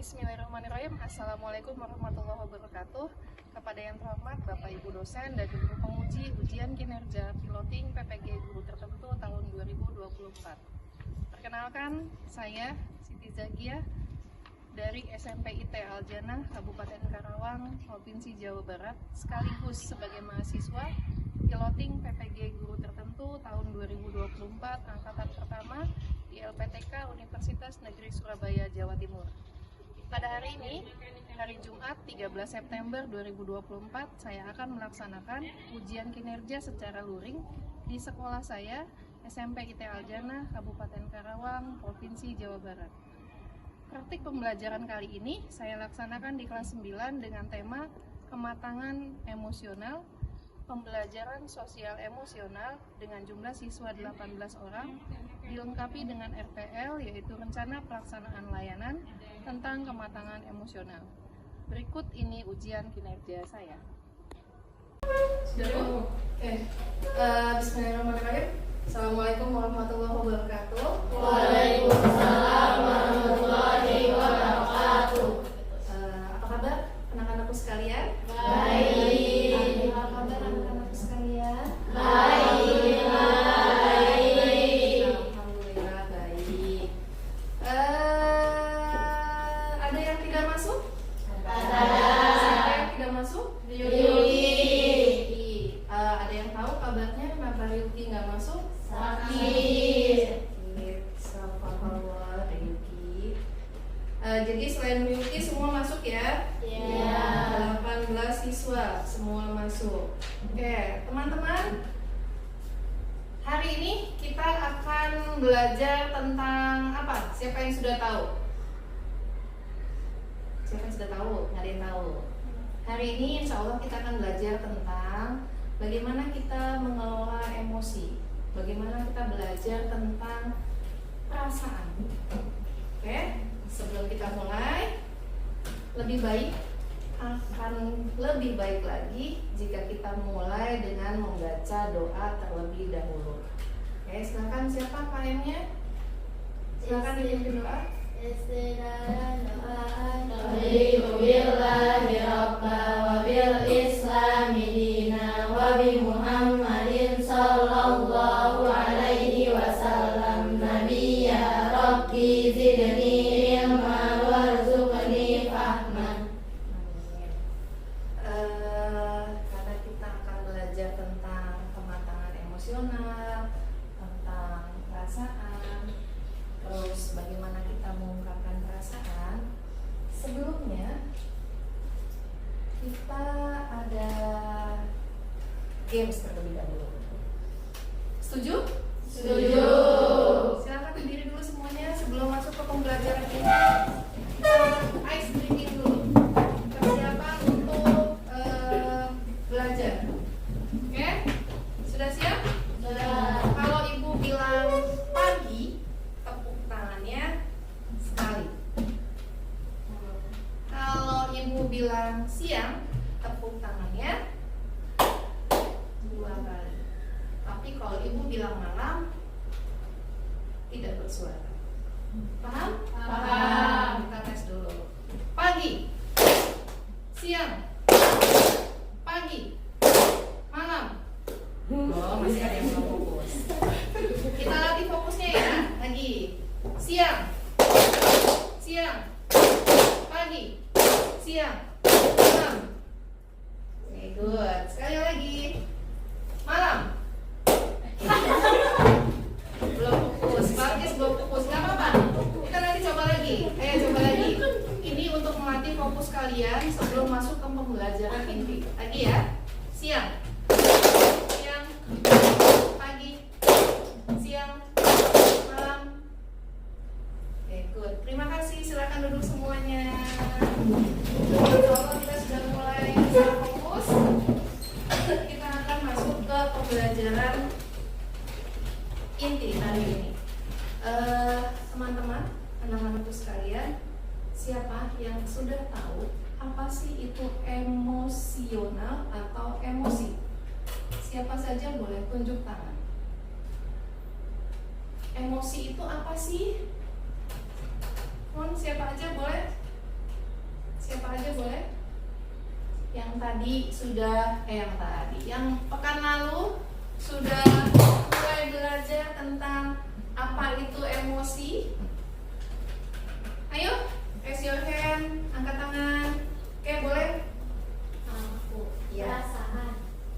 Bismillahirrahmanirrahim. Assalamualaikum warahmatullahi wabarakatuh. Kepada yang terhormat Bapak Ibu dosen dan Ibu penguji ujian kinerja piloting PPG guru tertentu tahun 2024. Perkenalkan, saya Siti Zakia dari SMP IT Al-Jannah, Kabupaten Karawang, Provinsi Jawa Barat, sekaligus sebagai mahasiswa piloting PPG guru tertentu tahun 2024 angkatan pertama di LPTK Universitas Negeri Surabaya, Jawa Timur. Pada hari ini, hari Jumat 13 September 2024, saya akan melaksanakan ujian kinerja secara luring di sekolah saya, SMP IT Al-Jannah, Kabupaten Karawang, Provinsi Jawa Barat. Praktik pembelajaran kali ini saya laksanakan di kelas 9 dengan tema kematangan emosional, pembelajaran sosial emosional dengan jumlah siswa 18 orang, dilengkapi dengan RPL yaitu rencana pelaksanaan layanan tentang kematangan emosional. Berikut ini ujian kinerja saya. Sudah? Oke. Bismillahirrahmanirrahim. Assalamualaikum warahmatullahi wabarakatuh. Waalaikumsalam warahmatullahi wabarakatuh. Apa kabar anak-anakku sekalian? Baik. Apa kabar anak-anakku sekalian? Baik. Alhamdulillah baik. Ada yang tidak masuk? Siapa yang tidak masuk? Yuki. Ada yang tahu kabarnya kenapa Yuki nggak masuk? Sakit. Astagfirullah, Yuki. Jadi selain Yuki semua masuk ya? Ya. 18 siswa semua masuk. Oke, teman-teman. Hari ini kita akan belajar tentang apa? Siapa yang sudah tahu? Siapa yang sudah tahu? Nggak ada yang tahu. Hari ini insya Allah kita akan belajar tentang bagaimana kita mengelola emosi. Bagaimana kita belajar tentang perasaan. Oke, sebelum kita mulai, akan lebih baik lagi jika kita mulai dengan membaca doa terlebih dahulu. Oke, silakan siapa KM-nya? Silakan dipimpin doa. Raditu billahi rabba wa bil islami dina wa bi Muhammadin sallallahu alaihi wasallam nabiyya rabbi zidni ilma warzuqni fahma. Karena kita akan belajar tentang kematangan emosional, tentang perasaan, terus bagaimana kita mengungkapkan perasaan. Sebelumnya kita ada games terlebih dahulu. Setuju? Setuju. Silakan berdiri dulu semuanya sebelum masuk ke pembelajaran ini. Ice drinking dulu. Persiapan untuk belajar. Oke? Sudah siap? Sudah. Kalau ibu bilang pagi, tepuk tangannya sekali. Kalau ibu bilang siang, tepuk tangannya 2 kali. Tapi kalau ibu bilang malam, tidak bersuara. Paham? Paham. Kita tes dulu. Pagi, siang, pagi, malam. Oh, masih ada yang belum fokus. Kita latih fokusnya ya. Lagi. Siang, pagi, siang, malam. Oke, good. Sekali lagi. Malam. Belum fokus. Bagus, belum fokus. Gak apa-apa. Kita nanti coba lagi. Ayo coba lagi. Ini untuk melatih fokus kalian sebelum masuk ke pembelajaran inti. Lagi ya. Siang, pagi, siang, malam. Oke, good. Terima kasih. Silakan duduk semuanya. Kalau kita sudah mulai secara fokus, kita akan masuk ke pembelajaran inti hari ini. Teman-teman, anak-anakku sekalian, siapa yang sudah tahu apa sih itu emosional atau emosi? Siapa saja boleh tunjuk tangan. Emosi itu apa sih? Siapa aja boleh? aja boleh. Yang tadi sudah, yang pekan lalu sudah mulai belajar tentang apa itu emosi. Ayo, raise your hand, angkat tangan. Oke, boleh? Aku. Ya.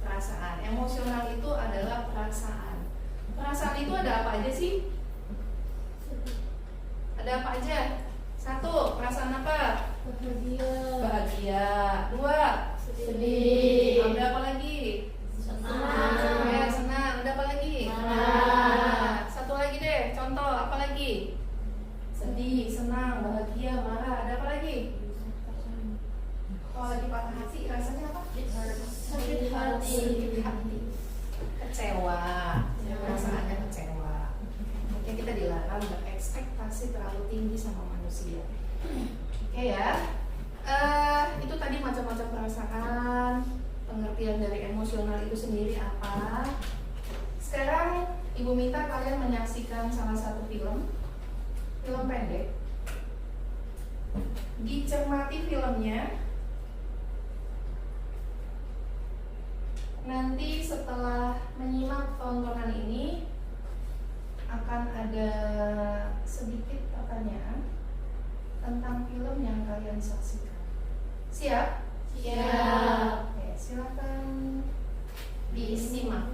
Perasaan. Emosional itu adalah perasaan. Perasaan itu ada apa aja sih? Ada apa aja? 1, perasaan apa? Bahagia. 2, Sedih. ada apa lagi? Senang. Ya, senang. Ada apa lagi? Marah. 1 lagi deh, contoh apa lagi? Sedih, senang, bahagia, marah. Ada apa lagi? Kalau lagi patah hati rasanya apa? Sakit hati. Kecewa. Perasaannya kecewa. Oke, kita dilarang berekspektasi terlalu tinggi sama manusia. Oke ya. Itu tadi macam-macam perasaan, pengertian dari emosional itu sendiri apa. Sekarang Ibu minta kalian menyaksikan salah satu film pendek. Dicermati filmnya. Nanti setelah menyimak tontonan ini akan ada sedikit pertanyaan tentang film yang kalian saksikan. Siap? Siap. Oke, silakan disimak.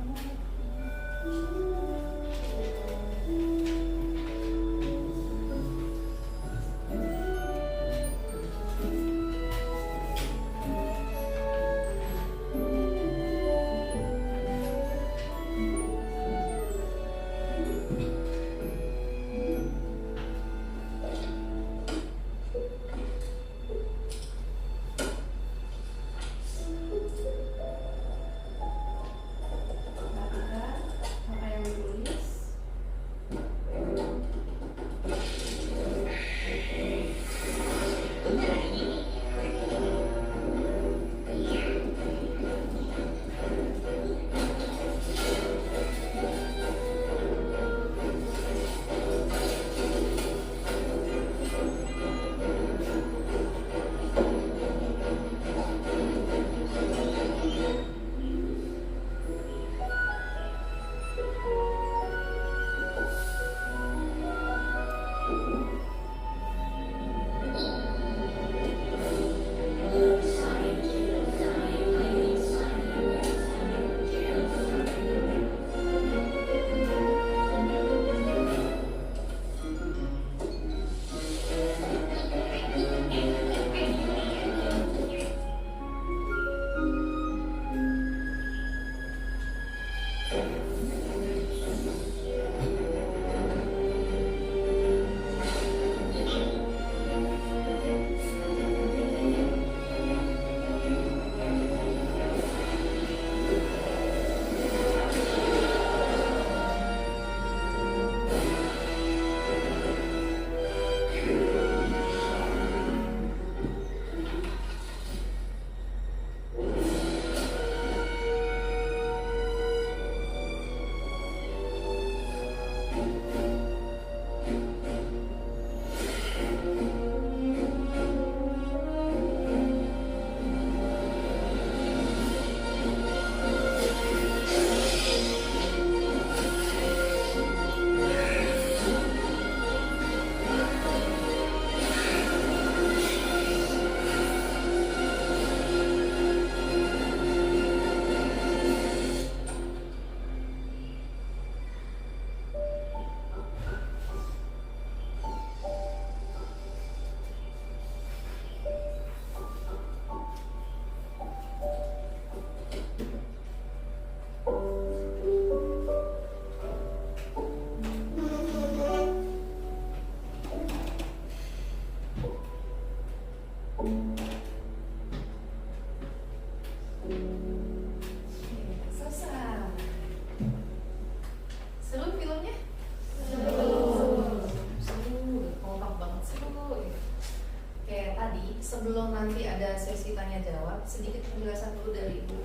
Perhatikan apa yang ditulis. sebelum nanti ada sesi tanya jawab, sedikit penjelasan dulu dari Ibu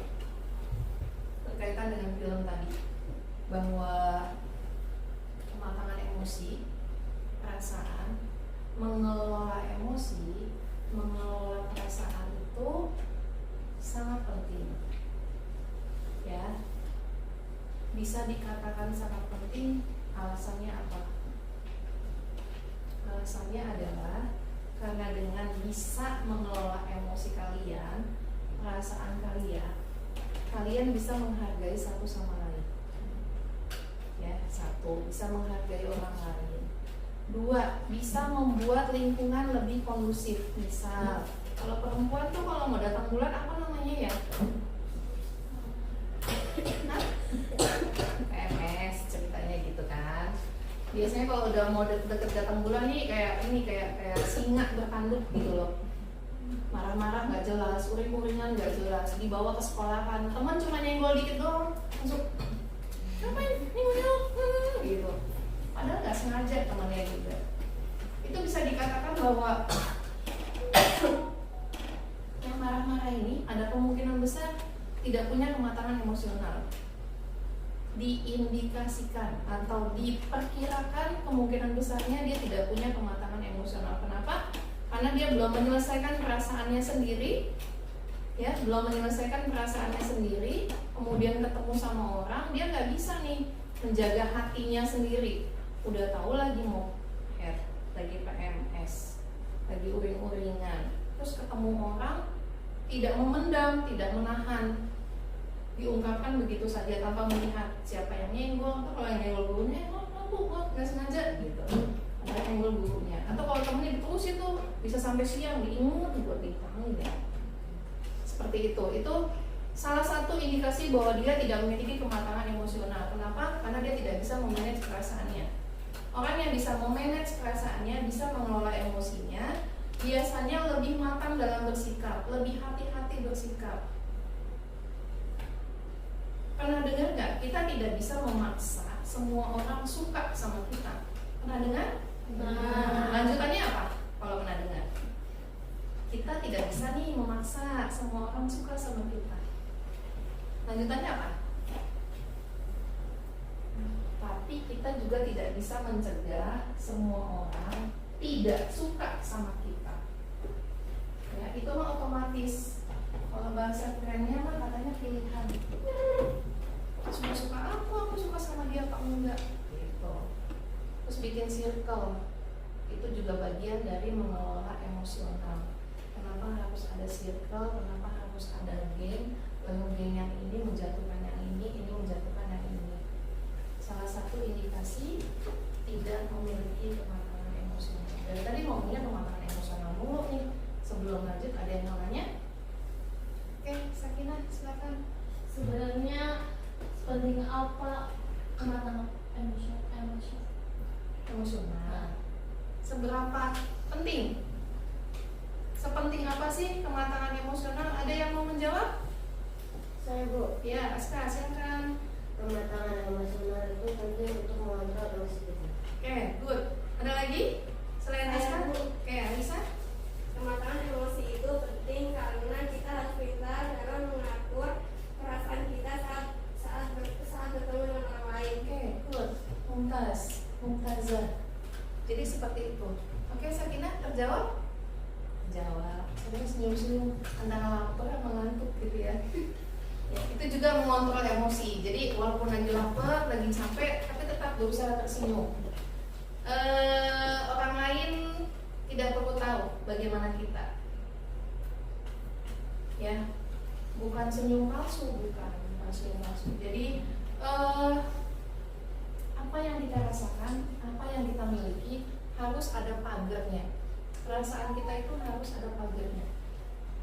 berkaitan dengan film tadi, bahwa kematangan emosi, perasaan, mengelola emosi, mengelola perasaan bisa dikatakan sangat penting. Alasannya apa? Alasannya adalah karena dengan bisa mengelola emosi kalian, perasaan kalian, kalian bisa menghargai satu sama lain. Ya, satu, bisa menghargai orang lain. Dua, bisa membuat lingkungan lebih kondusif. Misal, kalau perempuan tuh kalau mau datang bulan apa namanya ya? PMS ceritanya gitu kan. Biasanya kalau udah mau deket datang bulan nih kayak singa bertanduk gitu loh. Marah-marah nggak jelas, uring-uringan nggak jelas, dibawa ke sekolahan, teman cuma nyenggol dikit doang, langsung ngapain nyenggol gitu. Padahal nggak sengaja temannya juga. Itu bisa dikatakan bahwa yang marah-marah ini ada kemungkinan besar tidak punya kematangan emosional. Diindikasikan atau diperkirakan kemungkinan besarnya dia tidak punya kematangan emosional. Kenapa? Karena dia belum menyelesaikan perasaannya sendiri, ya, belum menyelesaikan perasaannya sendiri. Kemudian ketemu sama orang, dia nggak bisa nih menjaga hatinya sendiri. Udah tahu lagi mau hair, lagi PMS, lagi uring-uringan, terus ketemu orang tidak memendam, tidak menahan, diungkapkan begitu saja tanpa melihat siapa yang nyenggol. Atau kalau yang nyenggol gurunya, bu, nggak sengaja gitu, ada yang nyenggol gurunya. Atau kalau temennya diterusin tuh bisa sampai siang diingat buat dipanggil. Seperti itu salah satu indikasi bahwa dia tidak memiliki kematangan emosional. Kenapa? Karena dia tidak bisa memanage perasaannya. Orang yang bisa memanage perasaannya, bisa mengelola emosinya, biasanya lebih matang dalam bersikap, lebih hati-hati bersikap. Pernah dengar nggak? Kita tidak bisa memaksa semua orang suka sama kita. Pernah dengar? Nah. Lanjutannya apa? Kalau pernah dengar? Kita tidak bisa nih memaksa semua orang suka sama kita. Lanjutannya apa? Tapi kita juga tidak bisa mencegah semua orang tidak suka sama kita. Ya, itu mah otomatis. Kalau bahasa kerennya mah katanya pilihan. Suka aku suka sama dia apa enggak gitu. Terus bikin circle, itu juga bagian dari mengelola emosional. Kenapa harus ada circle, kenapa harus ada game, lalu game yang ini menjatuhkan yang ini menjatuhkan yang ini. Salah satu indikasi tidak memiliki kematangan emosional. Dari tadi ngomongnya kematangan emosional mulu nih. Sebelum lanjut ada yang mau nanya? Oke, Sakinah silakan. Sebenarnya sepenting apa kematangan Emosional. Seberapa penting? Sepenting apa sih kematangan emosional? Ada yang mau menjawab? Saya, Bu. Ya, Aska, silakan. Kematangan emosional itu penting untuk mengontrol emosi kita. Oke, good. Ada lagi? Selain Saya, Aska? Bu. Oke, Alisa? Kematangan emosi itu penting karena kita harus pintar dalam mengatur perasaan kita saat bertemu dengan orang lain. Oke, good. Mumtazah. Jadi seperti itu. Oke, Sakinah, terjawab? Jawab. Saya senyum-senyum antara lapar sama ngantuk gitu ya. Ya, itu juga mengontrol emosi. Jadi walaupun lagi lapar, lagi capek, tapi tetap berusaha tersenyum. Orang lain tidak perlu tahu bagaimana kita. Ya, bukan senyum palsu, bukan senyum palsu. Jadi apa yang kita rasakan, apa yang kita miliki harus ada pagarnya. Perasaan kita itu harus ada pagarnya.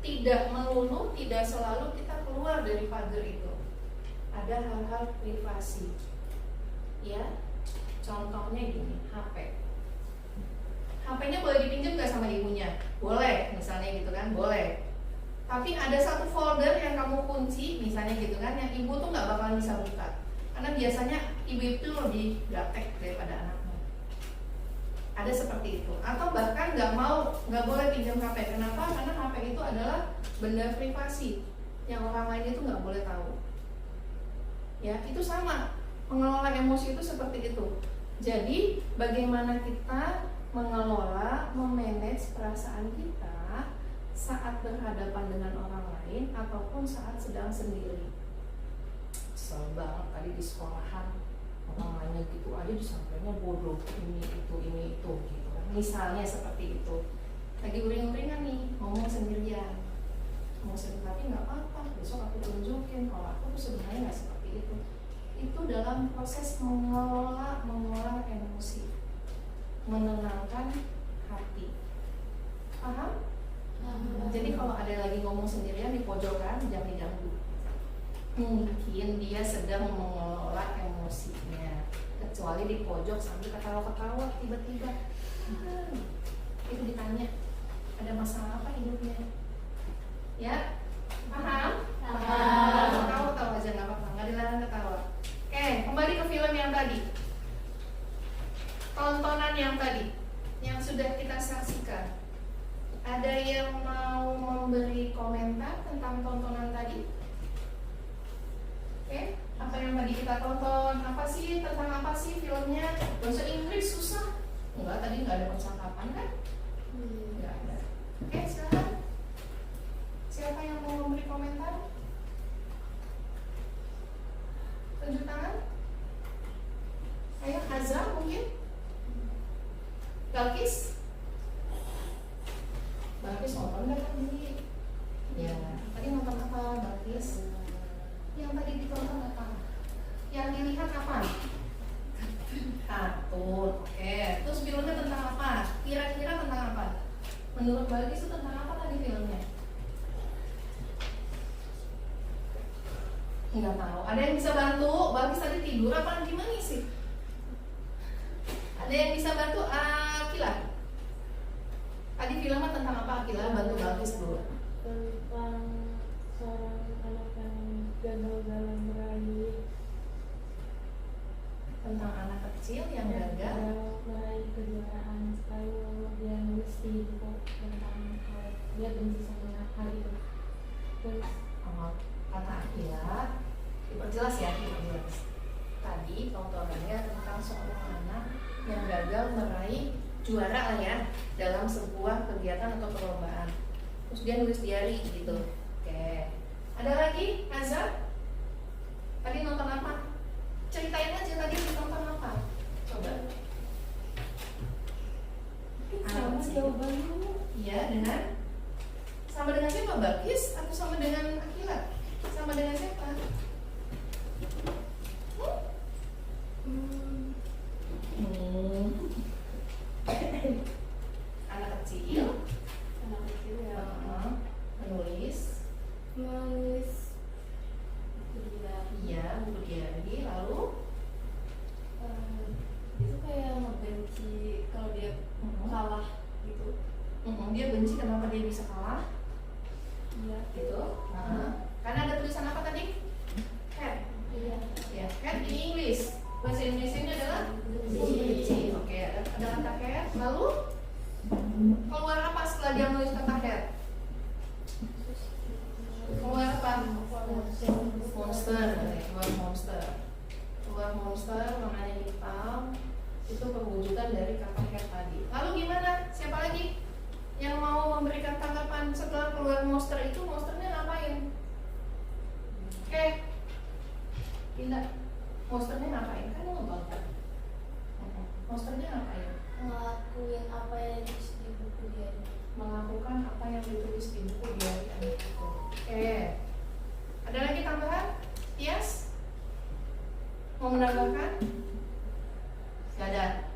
Tidak melulu, tidak selalu kita keluar dari pagar itu. Ada hal-hal privasi. Ya, contohnya gini, HP. HP-nya boleh dipinjam nggak sama ibunya? Boleh, misalnya gitu kan, boleh. Tapi ada satu folder yang kamu kunci, misalnya gitu kan, yang ibu tuh nggak bakalan bisa buka. Karena biasanya ibu itu lebih gaptek daripada anaknya. Ada seperti itu. Atau bahkan nggak boleh pinjam HP. Kenapa? Karena HP itu adalah benda privasi yang orang lain itu nggak boleh tahu. Ya, itu sama. Mengelola emosi itu seperti itu. Jadi, bagaimana kita mengelola, memanage perasaan kita saat berhadapan dengan orang lain ataupun saat sedang sendiri. kesel banget tadi di sekolahan orang nanya gitu aja disampaikannya bodoh, ini itu gitu kan. Misalnya seperti itu, lagi uring-uringan nih ngomong sendirian, tapi nggak apa-apa, besok aku tunjukin kalau aku tuh sebenarnya nggak seperti itu. Itu dalam proses mengolah emosi, menenangkan hati. Paham? Jadi kalau ada lagi ngomong sendirian di pojokan, jangan diganggu. Mungkin dia sedang mengelola emosinya, kecuali di pojok sambil ketawa-ketawa tiba-tiba. Itu ditanya, ada masalah apa hidupnya? Ya, paham? Ketawa aja nggak apa-apa, nggak dilarang ketawa. Oke, kembali ke film yang tadi, tontonan yang tadi, yang sudah kita saksikan. Ada yang mau memberi komentar tentang tontonan tadi? Oke, apa yang tadi kita tonton? Tentang apa sih filmnya? Bahasa Inggris susah? Enggak, tadi nggak ada percakapan kan? Nggak ada. Oke, silakan. Siapa yang mau memberi komentar? Tunjuk tangan. Ayo, Haza mungkin? Balkis nonton nggak tadi? Ya, tadi nonton apa Balkis? Yang tadi ditonton apa? Yang dilihat apa? Kartun. Oke. Terus filmnya tentang apa? Kira-kira tentang apa? Menurut Balkis itu tentang apa tadi filmnya? Nggak tahu. Ada yang bisa bantu? Balkis tadi tidur apa gimana sih? Ada yang bisa bantu? Akila. Tadi filmnya tentang apa Akila? Bantu Balkis dulu. Tentang seorang anak yang gagal dalam meraih Tentang anak kecil yang gagal meraih kejuaraan, lalu dia nulis di buku tentang dia benci sama hal itu. Terus kata Akila, diperjelas ya, diperjelas. Tadi tontonannya tentang seorang anak yang gagal meraih juara lah ya dalam sebuah kegiatan atau perlombaan. Terus dia nulis diary gitu. Oke. Ada lagi, Azhar? Tadi nonton apa? Ceritain aja tadi nonton apa? Coba. sama jawabannya. Iya, dengan sama dengan siapa? Balkis atau sama dengan Akila? Sama dengan siapa? Anak kecil Ya. menulis iya buku diary, lalu Itu kayak ngebenci kalau dia kalah gitu. dia benci kenapa dia bisa kalah Iya. gitu. Karena ada tulisan apa tadi? Cat. Iya. Ya, cat in English. Bahasa Indonesia-nya adalah benci. Oke, ada kata cat. Lalu keluar apa setelah dia menulis kata cat? Keluar apa? Monster. Keluar monster warnanya hitam. Itu perwujudan dari kata cat tadi. Lalu gimana? Siapa lagi yang mau memberikan tanggapan setelah keluar monster itu? Monsternya ngapain? Oke, Indah. Monsternya ngapain? Kan nonton kan? Monsternya ngapain? Ngelakuin apa yang ditulis di buku dia. Melakukan apa yang ditulis di buku diary anak itu. Oke. Ada lagi tambahan? Yes? Mau menambahkan? Gak ada.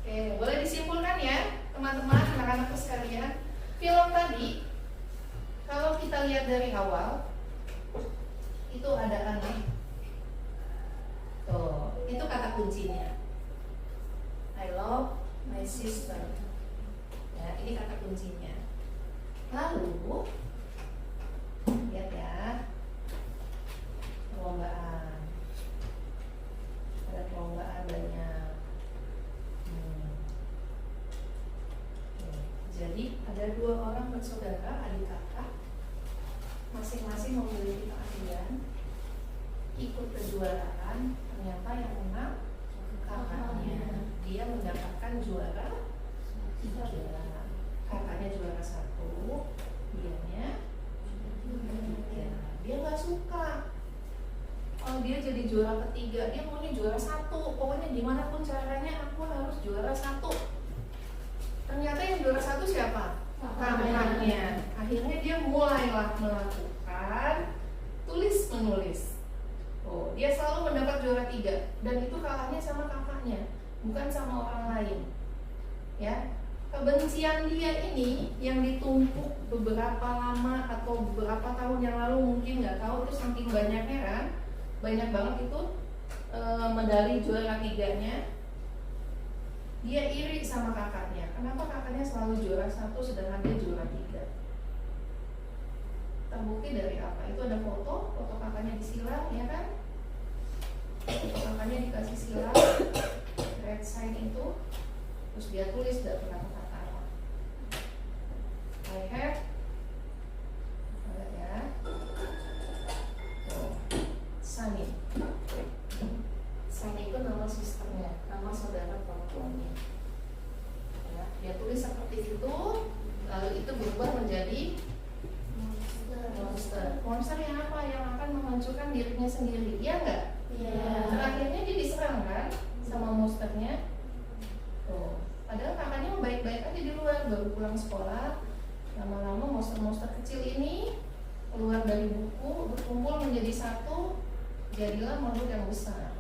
Oke, boleh disimpulkan ya, teman-teman, anak-anakku sekalian. Film tadi, kalau kita lihat dari awal, itu ada anak. Tuh, itu kata kuncinya. I love my sister. Ya, ini kata kuncinya. Lalu lihat ya, perlombaan. Ada perlombaan banyak. Jadi ada dua orang bersaudara, adik kakak, masing-masing memiliki keahlian, ikut kejuaraan. Ternyata yang menang kakaknya, dia mendapatkan juara 3. Kakaknya juara 1, dianya 3. Dia nggak suka. Kalau dia juara ketiga, dia maunya juara 1. Pokoknya gimana pun caranya aku harus juara 1. Ternyata yang juara 1 siapa? Kakaknya. Akhirnya dia mulailah melakukan tulis menulis. Oh, dia selalu mendapat juara 3 dan itu kalahnya sama kakaknya, bukan sama orang lain. Ya, kebencian dia ini yang ditumpuk beberapa lama atau beberapa tahun yang lalu, mungkin nggak tahu tuh saking banyaknya kan, banyak banget itu medali juara 3-nya. Dia iri sama kakaknya. Kenapa kakaknya selalu juara 1 sedangkan dia juara 3? Terbukti dari apa? Itu ada foto kakaknya disilang, ya kan? Foto kakaknya dikasih silang, red sign itu, terus dia tulis dan kata-kata apa? I have, ya, Sunny. Sunny itu nama sisternya, nama saudara perempuannya. Ya, dia tulis seperti itu, lalu itu berubah menjadi monster. Monster yang apa? Yang akan menghancurkan dirinya sendiri, iya nggak? Iya. Terakhirnya dia diserang kan sama monsternya. Tuh. Padahal kakaknya baik-baik aja di luar, baru pulang sekolah. Lama-lama monster-monster kecil ini keluar dari buku, berkumpul menjadi satu, jadilah makhluk yang besar.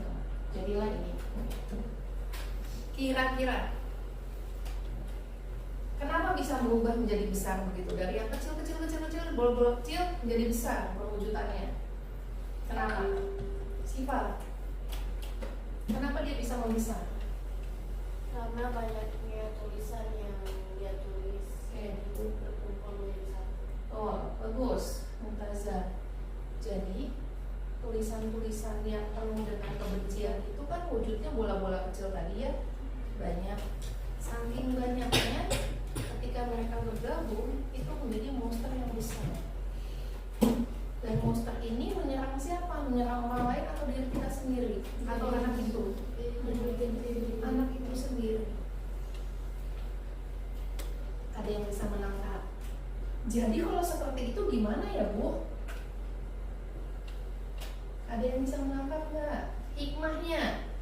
Nah, jadilah ini. Kira-kira kenapa bisa berubah menjadi besar begitu? Dari yang kecil, bol-bol kecil menjadi besar perwujudannya. Kenapa? Sifat. Kenapa dia bisa membesar? Karena banyaknya tulisan yang dia tulis berkumpul menjadi satu. Oh, bagus, Mumtazah. Jadi tulisan-tulisan yang penuh dengan kebencian itu kan wujudnya bola-bola kecil tadi ya, banyak. Saking banyaknya, ketika mereka bergabung itu menjadi monster yang besar. Dan monster ini menyerang siapa? Menyerang orang lain atau diri kita sendiri? Atau anak itu? Anak itu sendiri. Ada yang bisa menangkap. Jadi kalau seperti itu gimana ya, Bu? Ada yang bisa menangkap nggak? Hikmahnya,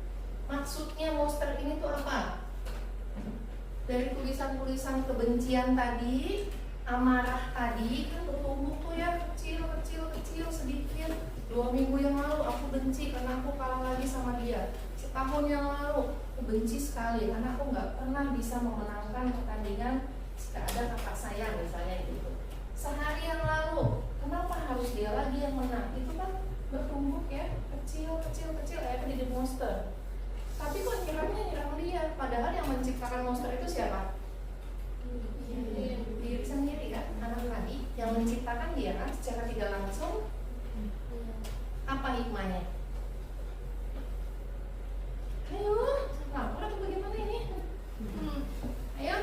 maksudnya monster ini tuh apa? Dari tulisan-tulisan kebencian tadi, amarah tadi kan bertumbuh tuh ya, kecil sedikit. 2 minggu yang lalu aku benci karena aku kalah lagi sama dia. Setahun yang lalu aku benci sekali karena aku nggak pernah bisa memenangkan pertandingan jika ada kakak saya misalnya gitu. Sehari yang lalu kenapa harus dia lagi yang menang? Itu kan bertumbuh ya, kecil akhirnya jadi monster. Tapi kok nyerang dia, padahal yang menciptakan monster itu siapa? Diri sendiri kan, anak tadi yang menciptakan dia kan secara tidak langsung. Apa hikmahnya? Ayo, lapor atau bagaimana ini? Ayo,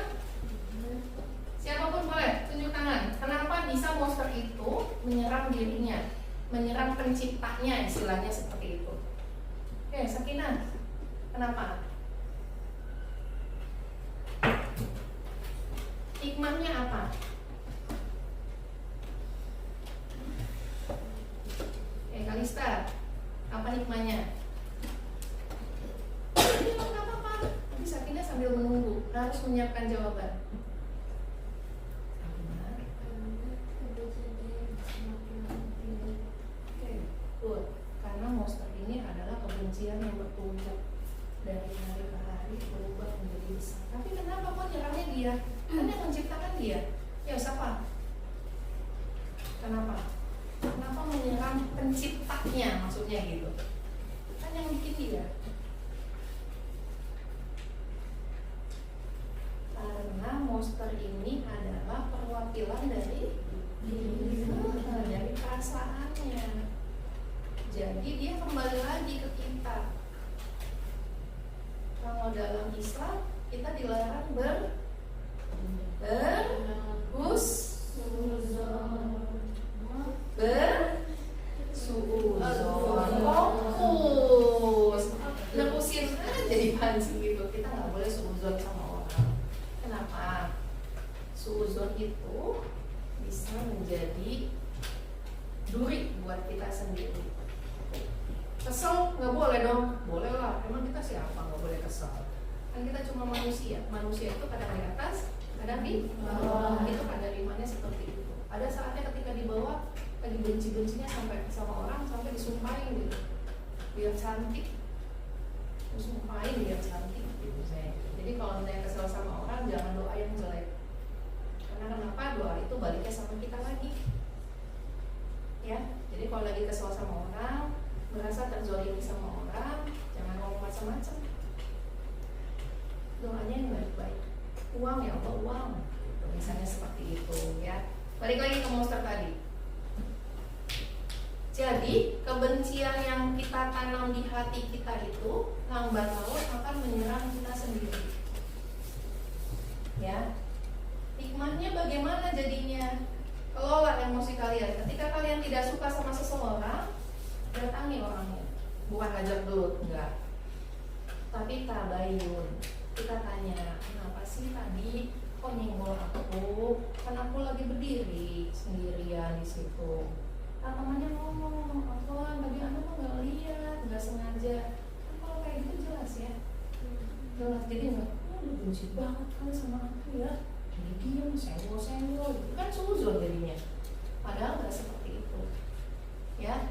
siapapun boleh tunjuk tangan. Kenapa bisa monster itu menyerang dirinya, menyerang penciptanya, istilahnya seperti itu? Oke, Sakinah. Kenapa? Hikmahnya apa? Kalista, apa hikmahnya? Ini nggak apa-apa. Nanti Sakinah sambil menunggu harus menyiapkan jawaban. Good. Karena monster ini adalah kebencian yang bertumbuh dari hari ke hari berubah menjadi besar. Tapi kenapa kok nyerangnya dia? Kan yang menciptakan dia. Ya siapa? Kenapa? Kenapa menyerang penciptanya, maksudnya gitu? Kan yang bikin dia. Karena monster ini adalah perwakilan dari perasaannya. Jadi dia kembali lagi ke kita. Kalau dalam Islam kita dilarang fokus, nerusin aja di pancing gitu. Kita nggak boleh suuzon sama orang. Kenapa? Suuzon itu bisa menjadi duri buat kita sendiri. Kesel nggak boleh dong? Boleh lah, emang kita siapa nggak boleh kesel? Kan kita cuma manusia. Manusia itu kadang di atas, kadang di bawah. Itu penerimaannya seperti itu. Ada saatnya ketika di bawah lagi benci-bencinya sampai sama orang, sampai disumpahin gitu, biar cantik, disumpahin biar cantik gitu saya. Jadi kalau misalnya kesel sama orang, jangan doa yang jelek. Karena kenapa? Doa itu baliknya sama kita lagi. Ya, jadi kalau lagi kesel sama orang, merasa terzolimi sama orang, jangan ngomong macam-macam. Doanya yang baik-baik. Uang ya Allah, uang. Gitu, misalnya seperti itu ya. Balik lagi ke monster tadi. Jadi kebencian yang kita tanam di hati kita itu lambat laun akan menyerang kita sendiri. Ya, hikmahnya bagaimana jadinya? Kelola emosi kalian. Ketika kalian tidak suka sama seseorang, datangi orangnya. Bukan ngajak gelut, enggak. Tapi tabayun. Kita tanya, kenapa sih tadi kok nyenggol aku? Kan aku lagi berdiri sendirian di situ. Namanya ngomong, Afwan, tadi Anda mah nggak lihat, nggak sengaja. Kan kalau kayak gitu jelas ya. Jelas, jadi nggak, lu benci banget kan sama aku ya. Jadi diem, senggol-senggol, itu kan suzon jadinya. Padahal nggak seperti itu. Ya,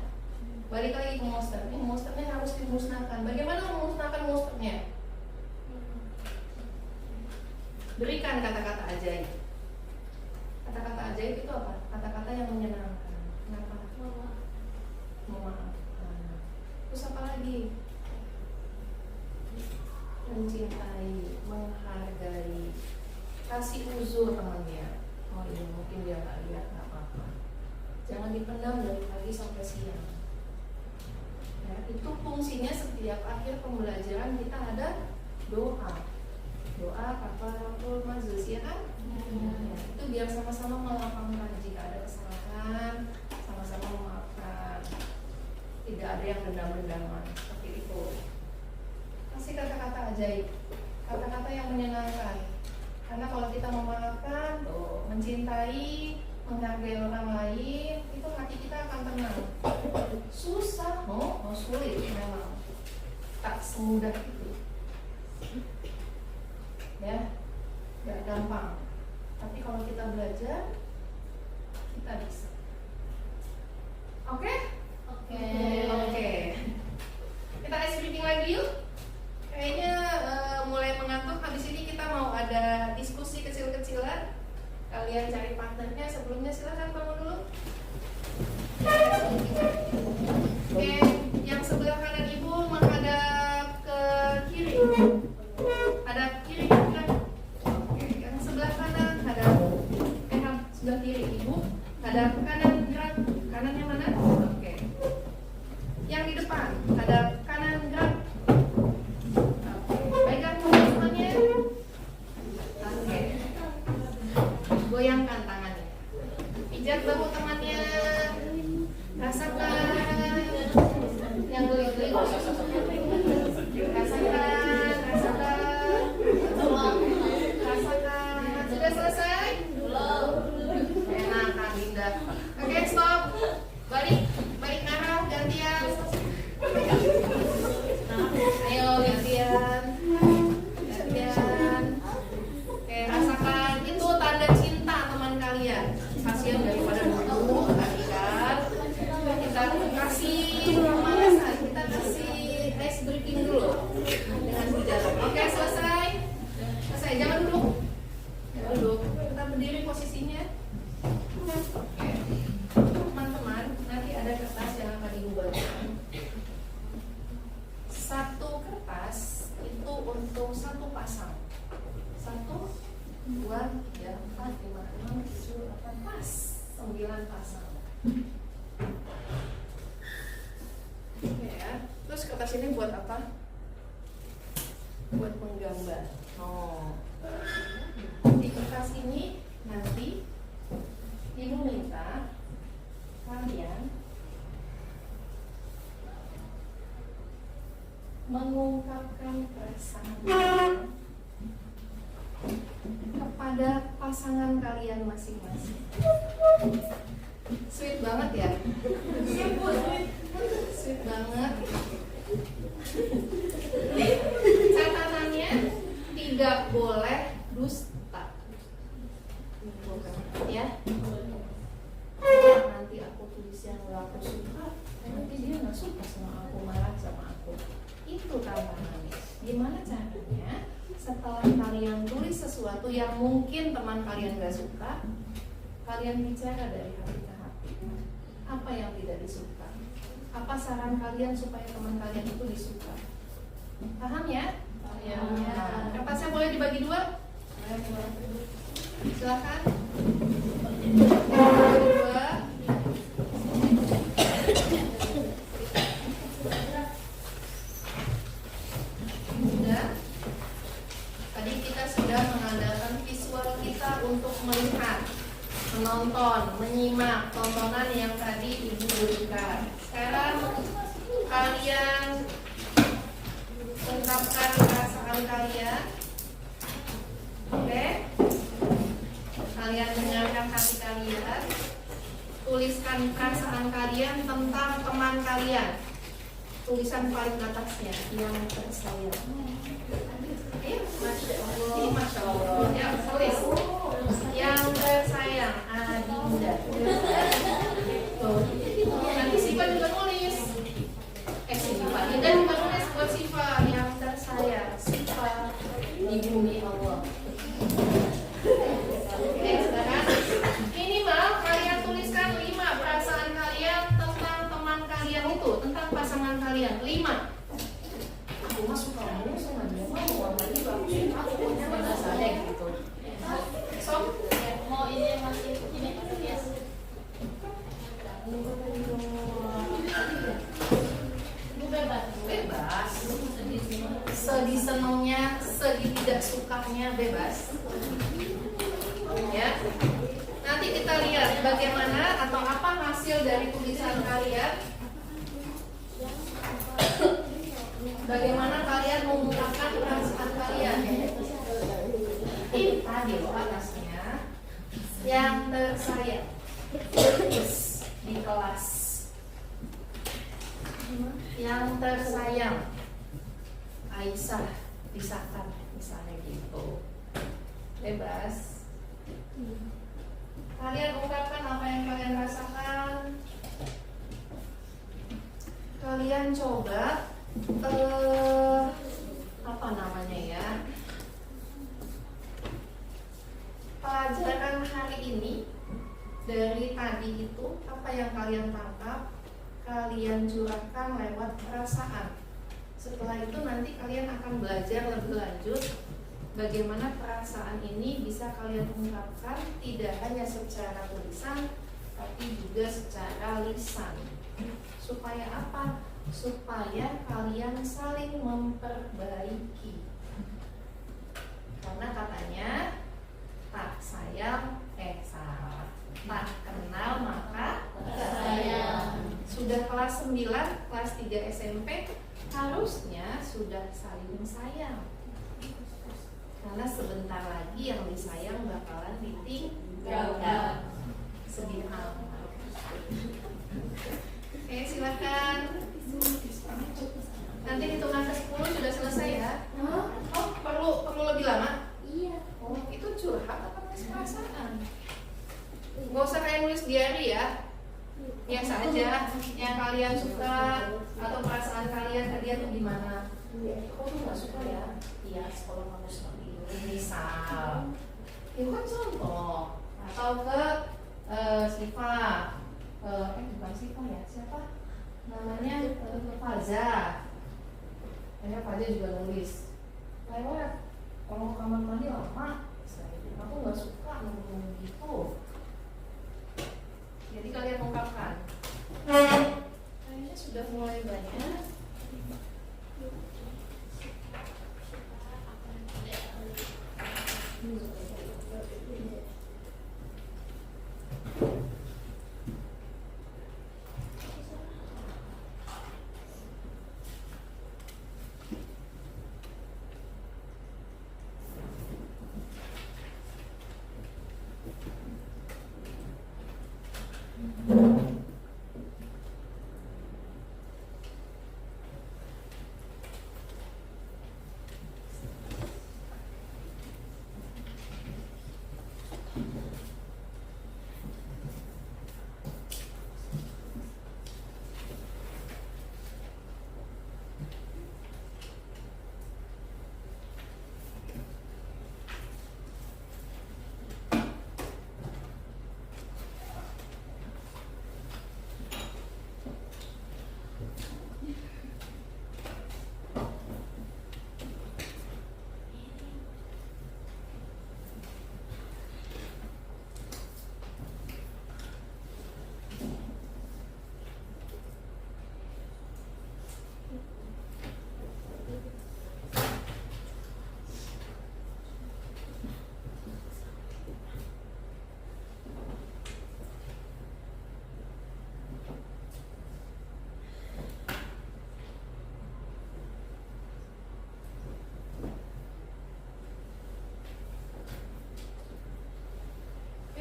balik lagi ke monster. Ini monsternya harus dimusnahkan. Bagaimana memusnahkan monsternya? Berikan kata-kata ajaib. Kata-kata ajaib itu apa? Kata-kata yang menyenangkan. Kenapa? Memaafkan. Terus apa lagi? Mencintai, menghargai, kasih uzur temannya. Oh iya, mungkin dia nggak lihat, nggak apa-apa. Jangan dipendam dari pagi sampai siang. Ya, itu fungsinya setiap akhir pembelajaran kita ada doa. Doa kafaratul majlis, ya kan? Ya, itu biar sama-sama melapangkan jika ada kesalahan, sama-sama memaafkan. Tidak ada yang dendam-dendaman seperti itu. Kasih kata-kata ajaib, kata-kata yang menyenangkan. Karena kalau kita memaafkan, mencintai, menghargai orang lain, itu hati kita akan tenang. Susah, sulit memang. Tak semudah itu. Ya, gak gampang. Tapi kalau kita belajar, kita bisa. Oke? Oke. Kita ice breathing lagi yuk. Kayaknya mulai mengantuk. Habis ini kita mau ada diskusi kecil-kecilan. Kalian cari partnernya. Sebelumnya silakan bangun dulu. Oke, yang sebelah kanan ibu menghadap ke kiri. Hadap kiri kan? Oke, yang sebelah kanan hadap sebelah kiri ibu. Hadap kanan gerak. Kanannya mana? Oke. Yang di depan hadap kanan gerak. Pegang tangannya. Oke. Goyangkan tangannya. Pijat bahu temannya. Rasakan. Yang geli-geli. Rasakan. Sudah selesai? Belum. Enak Kak Dinda. Oke, stop. Balik arah, gantian. Ayo gantian. Oke, rasakan. Itu tanda cinta teman kalian. Kasihan daripada dulu tadi kan. Kita kasih pemanasan, kita kasih ice breathing dulu dengan berjalan. Oke, selesai. Jangan dulu. Kita berdiri posisinya. Oke. Teman-teman, nanti ada kertas yang akan ibu bagikan. Satu kertas itu untuk satu pasang. 1, 2, 3, 4, 5, 6, 7, 8, pas 9 pasang. Oke ya. Terus kertas ini buat apa? Buat menggambar. Di kertas ini nanti ibu minta kalian mengungkapkan perasaan kepada pasangan kalian masing-masing. Sweet banget ya. Sweet banget. Catatannya tidak boleh dusta. Ya. Nanti aku tulis yang gak aku suka, nanti dia nggak suka sama aku, marah sama aku. Itu tantangannya. Gimana caranya? Setelah kalian tulis sesuatu yang mungkin teman kalian gak suka, kalian bicara dari hati ke hati. Apa yang tidak disuka? Apa saran kalian supaya teman kalian itu disuka? Paham ya? Ya. Kertasnya boleh dibagi dua? Silakan. Dua. Sudah. Tadi kita sudah mengandalkan visual kita untuk melihat, menonton, menyimak tontonan yang tadi Ibu berikan. Sekarang kalian ungkapkan perasaan kalian. Oke? Kalian dengarkan hati kalian. Tuliskan perasaan kalian tentang teman kalian. Tulisan paling atasnya yang tersayang. Masya Allah, Masya Allah. Ya, tulis. Yang tersayang, Adinda. Tuh. Nanti Siva juga nulis. Siva, Adinda juga nulis buat Siva. Yang tersayang, Siva di bumi Allah. Oke, sekarang minimal kalian tuliskan 5 perasaan kalian tentang teman kalian itu, tentang pasangan kalian. 5. Aku mah suka kamu sama dia mah mau lagi bagus, aku punya bahasanya gitu. Sok, Mau ini masih ini ya. bebas. Segi senengnya, segi tidak sukanya bebas. Ya. Nanti kita lihat bagaimana atau apa hasil dari tulisan kalian. Bagaimana kalian mengungkapkan perasaan kalian. Ini tadi loh atasnya. Yang tersayang di kelas. Yang tersayang Aisyah pisahkan misalnya gitu. Bebas. Kalian ungkapkan apa yang kalian rasakan. Kalian coba apa namanya ya, pelajaran hari ini dari tadi itu apa yang kalian tangkap, kalian curahkan lewat perasaan. Setelah itu nanti kalian akan belajar lebih lanjut bagaimana perasaan ini bisa kalian ungkapkan tidak hanya secara tulisan tapi juga secara lisan. Supaya apa? Supaya kalian saling memperbaiki. Karena katanya tak sayang, salah. Tak kenal maka tak sayang. Sudah kelas 9, kelas 3 SMP harusnya sudah saling sayang. Karena sebentar lagi yang disayang bakalan ditinggalkan. Sedih amat. Oke, silakan. Nanti hitungan ke-10 sudah selesai ya. Oh, perlu lebih lama? Iya. Oh, itu curhat apa nulis perasaan? Gak usah kayak nulis diary ya. Biasa aja yang kalian suka atau perasaan kalian ke dia tuh gimana. Aku tuh gak suka ya. Iya, sekolah kamu seperti ini. Misal itu kan contoh. Atau ke Siva, bukan Siva ya, siapa namanya, Faza. Kayaknya Faza juga nulis lewat, kalau kamar mandi lama, aku gak suka ngomong gitu. Jadi kalian ungkapkan. Kayaknya sudah mulai banyak.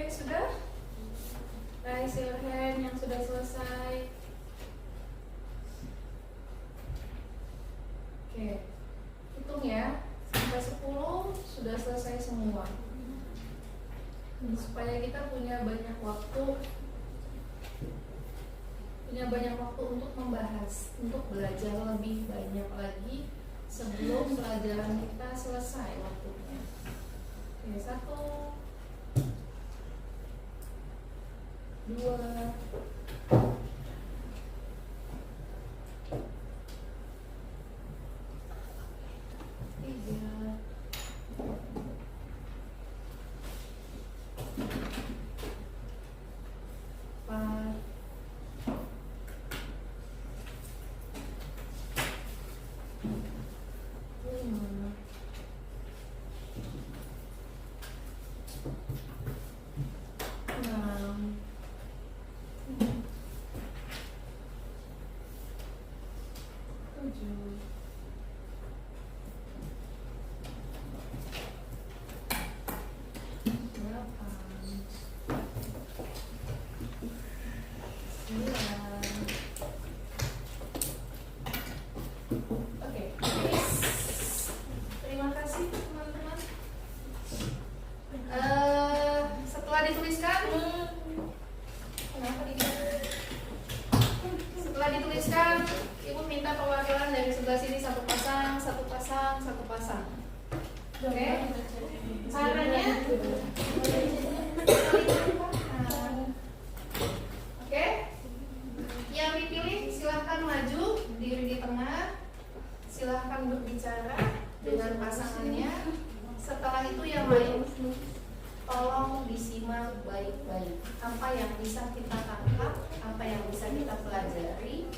sudah? Raise your hand yang sudah selesai. Oke, hitung ya, sampai 10 sudah selesai semua. Supaya kita punya banyak waktu untuk membahas, untuk belajar lebih banyak lagi sebelum pelajaran kita selesai waktunya. Oke, 1, 2, 3, 4, 5, 6, 7, 8, 9. Oke, terima kasih teman-teman. Setelah dituliskan, kenapa ini? Setelah dituliskan, ibu minta perwakilan dari sebelah sini satu pasang. Oke, caranya oke, yang dipilih silahkan maju, berdiri di tengah, silahkan berbicara dengan pasangannya. Setelah itu yang lain tolong disimak baik-baik apa yang bisa kita tangkap, apa yang bisa kita pelajari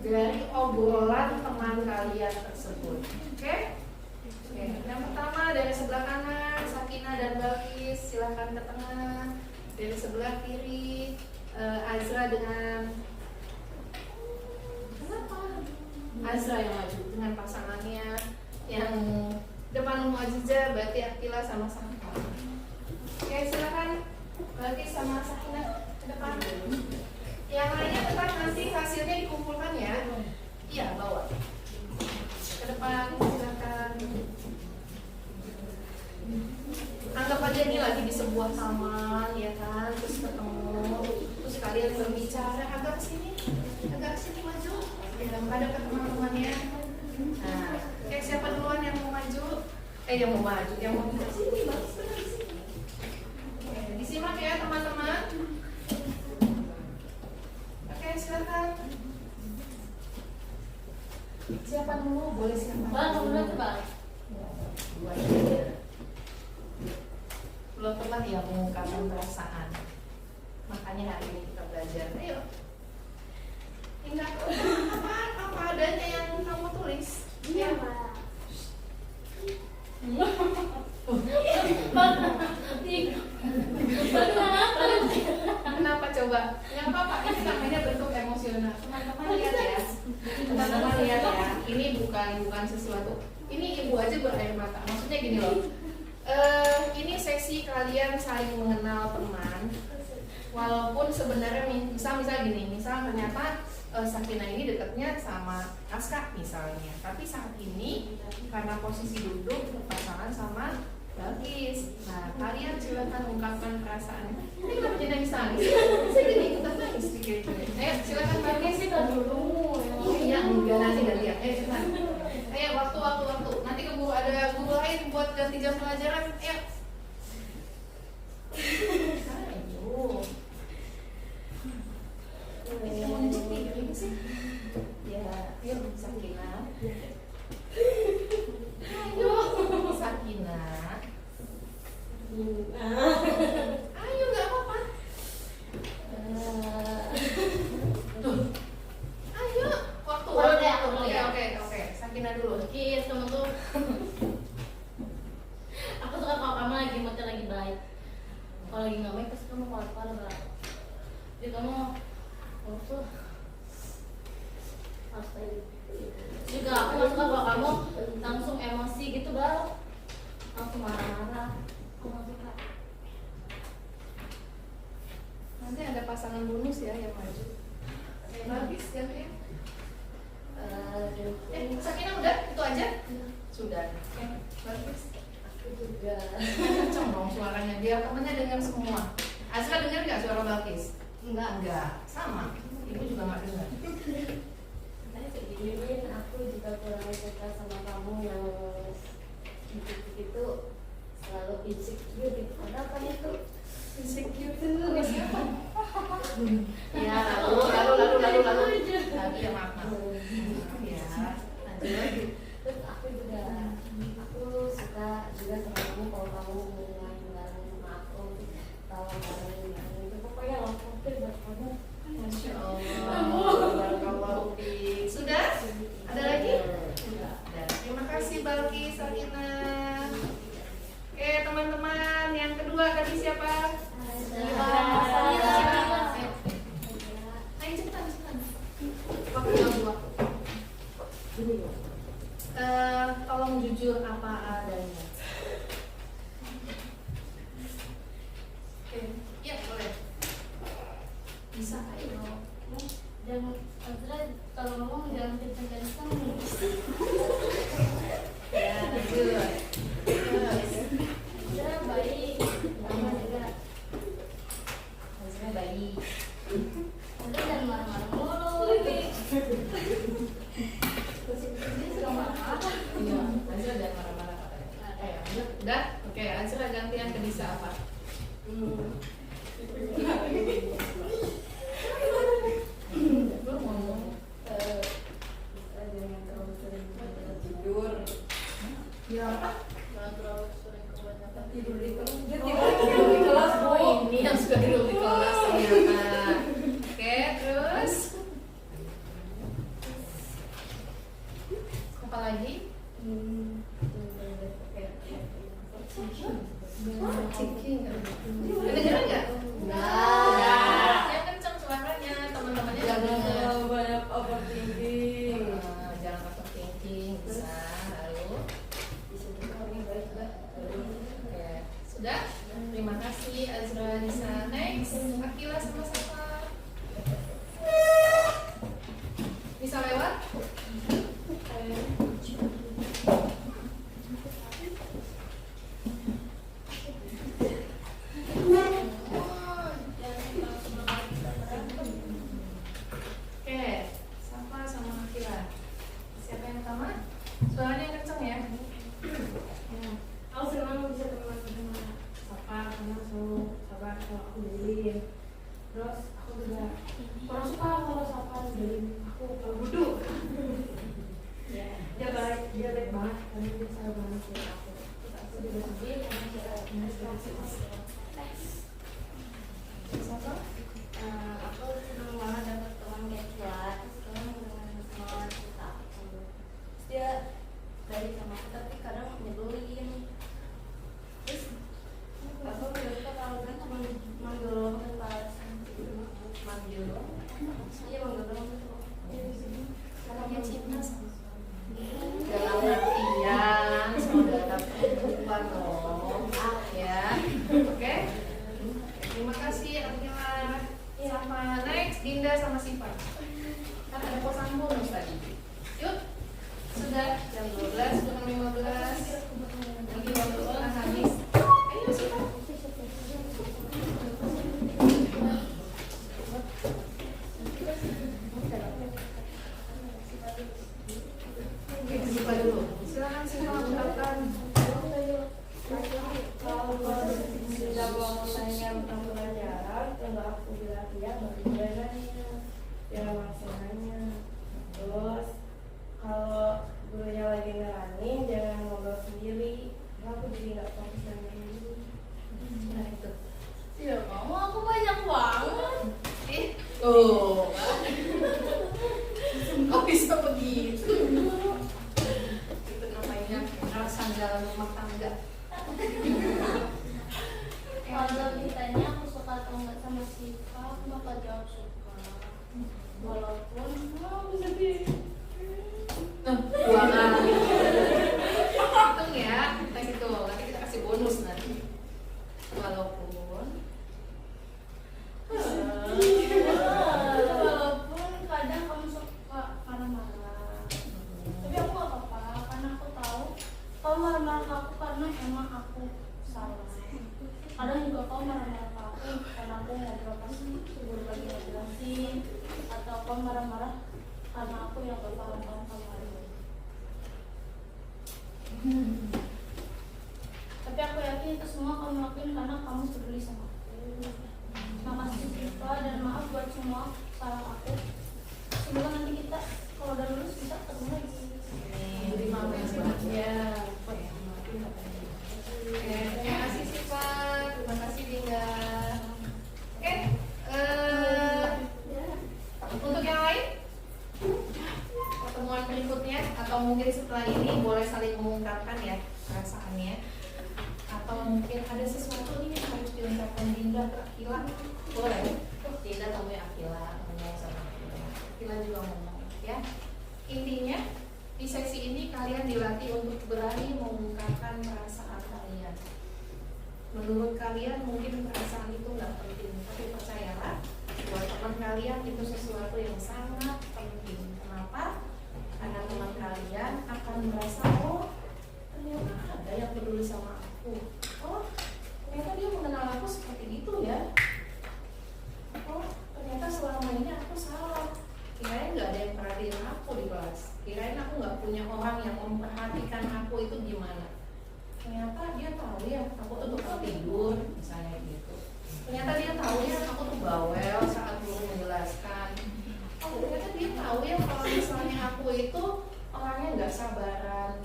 dari obrolan teman kalian tersebut. Oke? Oke, yang pertama dari sebelah kanan, Sakina dan Balkis, silahkan ke tengah. Dari sebelah kiri, Azra dengan Azra yang maju dengan pasangannya. Yang depan Umu Aziza berarti Akila sama Sakina. Oke, silakan Balkis sama Sakina ke depan. Yang lainnya tetap nanti hasilnya dikumpulkan ya. Iya, bawa ke depan, silakan. Anggap aja ini lagi di sebuah taman, ya kan? Terus ketemu, terus kalian berbicara agak sini maju. Ada ke teman-temannya. Nah, siapa duluan yang mau maju? Yang mau maju, yang mau bicara sini, bagus benar di sini. Oke, disimak ya teman-teman. Oke, silakan. Siapa dulu? Boleh siapa? Dua aja. Belum pernah ya mengungkapkan perasaan. Makanya hari ini kita belajar. Ayo. Tinggal apa adanya yang kamu tulis. Iya, Mbak. Kenapa coba? Yang apa? Ini namanya bentuk emosional. Teman-teman lihat ya. Teman-teman lihat ya. Ini bukan sesuatu. Ini ibu aja berair mata. Maksudnya gini loh. Ini sesi kalian saling mengenal teman. Walaupun sebenarnya misal gini, misal ternyata Sakina ini dekatnya sama Aska misalnya, tapi saat ini karena posisi duduk berpasangan sama Balkis. Nah, kalian silakan ungkapkan perasaan. Ini kenapa jadi nangis? Saya jadi ikutan nangis pikir-pikir. Ayo silakan Balkis kita dulu. Iya, enggak nanti gantian. Ayo cepetan. Ayo waktu. Nanti keburu ada guru lain buat ganti jam pelajaran. Ayo. Ayo. Ini mau nyuci gini sih? Ya, yuk Sakina. Ayo, Sakina. Ayo, nggak apa-apa. Ayo, waktu. Oke. Sakina dulu. Iya, temen tuh. Aku suka kalau kamu lagi moodnya lagi baik. Kalau lagi nggak baik, pasti kamu parah banget. Jadi kamu tuh juga aku nggak suka kalau kamu langsung emosi gitu langsung marah-marah. Aku nggak suka. pasangan bonus ya yang maju. Habis gantian. Sakinah udah itu aja. Sudah. Oke, bagus. Aku juga. Kenceng dong suaranya biar temennya dengar semua. Azra dengar nggak suara Balkis? Enggak. Sama. Ibu juga nggak dengar. Tadi segini aku juga kurang suka sama kamu yang dikit-dikit itu selalu insecure gitu. Ada apa itu? Insecure itu siapa? Ya, Lalu. Ya maaf. Ya. Lanjut. Terus aku juga suka juga sama kamu kalau kamu bilang maaf kalau bareng itu pokoknya oke buat kamu. Masya Allah. Sudah? Ada lagi? Sudah. Terima kasih Balki, Sakinah. Oke teman-teman, yang kedua tadi siapa? Ayo cepetan. Waktu. Tolong jujur apa adanya. Oke, ya boleh. Bisa ayo. Dan Azra kalau ngomong jangan kenceng-kenceng. Ya, lanjut. Azra baik, sama juga. Azra baik. Azra jangan marah-marah mulu ini. Ini suka marah. Iya, Azra jangan marah-marah katanya. Udah? Oke, Azra gantian ke Disa apa? Lu ngomong Jangan terlalu sering tidur. ya apa? Jangan terlalu sering kebanyakan Tidur di kelas. Dia tidur di kelas, Bu. Ini yang suka tidur di kelas ternyata. Oke, terus apa lagi? Cicing. Kedengeran nggak? Nggak. Yang kencang suaranya, teman-temannya Jangan dengar. terlalu banyak overthinking. Jangan overthinking, bisa. Lalu, Bisa juga orangnya baik, Mbak. oke. Sudah? Terima kasih Azra, Nisa. Next, Akila sama Safa. Bisa lewat? Oke, Safa sama Akila. Siapa yang pertama? Suaranya yang kencang ya. Aku senang bisa teman sama Safa karena selalu sabar kalau aku beliin. Terus aku juga kurang suka kalau Safa beliin aku kalau duduk. Dia baik banget karena dia selalu banget buat aku. Terus aku juga sedih karena dia menginspirasi aku. Safa? Aku senang banget dapat teman kayak Cila. Sekarang dengan semua cerita aku. Terus dia baik sama aku tapi kadang nyebelin. Terus aku juga suka kalau kan cuma manggil dan balasan gitu. Manggil lo. Iya manggil gitu. Caranya cinta sama dalam artian saudara perempuan dong. Ya. Oke. Terima kasih Akila. Sama next Dinda sama Siva. Kan ada kosan bonus tadi. Yuk. Sudah jam 12 kurang 15. Lagi waktu setengah habis. Ayo Siva. Oke, Siva dulu. Silakan Siva ucapkan. Kalau sudah mau tanya tentang pelajaran, tinggal aku bilang iya bagaimana ya masalahnya. Terus kalau gurunya lagi nerangin, jangan ngobrol sendiri. Karena aku jadi nggak fokus dengan ini. Nah itu. Ya kamu aku banyak banget. Oh. Kok bisa begitu? Itu namanya alasan dalam rumah tangga. Kalau ditanya aku suka atau enggak sama Siva, aku bakal jawab suka. Walaupun bisa di Dua kali. Hitung ya, kita hitung. Nanti kita kasih bonus nanti. Walaupun kok marah-marah ke aku karena aku ngobrol pas sebelum lagi ngejelasin, atau kok marah-marah karena aku yang gak paham-paham sama dia. Tapi aku yakin itu semua kamu lakuin karena kamu peduli sama aku. Makasih Siva, dan maaf buat semua salah aku. Semoga nanti kita kalau udah lulus bisa ketemu lagi. Terima kasih ya. Terima kasih Siva, terima kasih Dinda. Oke, untuk yang lain pertemuan berikutnya atau mungkin setelah ini boleh saling mengungkapkan ya perasaannya, atau mungkin ada sesuatu nih yang harus diungkapkan Dinda ke Akila, boleh. Dinda temui Akila, ngomong sama Akila juga ngomong ya. Intinya di sesi ini kalian dilatih untuk berani mengungkapkan perasaan kalian. Menurut kalian mungkin perasaan itu nggak penting, tapi percayalah buat teman kalian itu sesuatu yang sangat penting. Kenapa? Karena teman kalian akan merasa, oh ternyata ada yang peduli sama aku. Oh ternyata dia mengenal aku seperti itu ya. Oh ternyata selama ini aku salah. Kirain nggak ada yang perhatiin aku di kelas. Kirain aku nggak punya orang yang memperhatikan aku itu gimana. Ternyata dia tahu ya aku tuh tukang tidur misalnya gitu. Ternyata dia tahu ya aku tuh bawel saat guru menjelaskan. Oh ternyata dia tahu ya kalau misalnya aku itu orangnya nggak sabaran.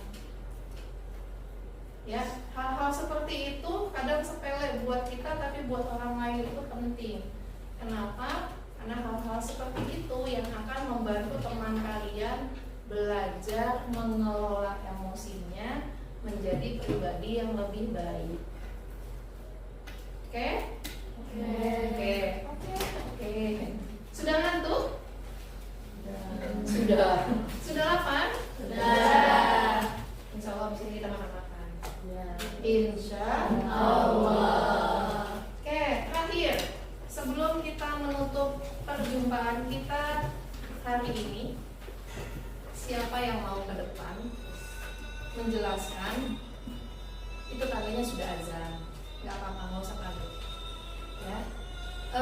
Ya hal-hal seperti itu kadang sepele buat kita tapi buat orang lain itu penting. Kenapa? Karena hal-hal seperti itu yang akan membantu teman kalian belajar mengelola emosinya menjadi pribadi yang lebih baik. Oke? Oke. Sudah ngantuk? Sudah. Sudah lapar? Sudah. Insya Allah abis ini kita makan-makan. Insya Allah. Oke, terakhir sebelum kita menutup perjumpaan kita hari ini, siapa yang mau ke depan menjelaskan? Itu tadinya sudah azan, nggak apa-apa, nggak usah kaget ya.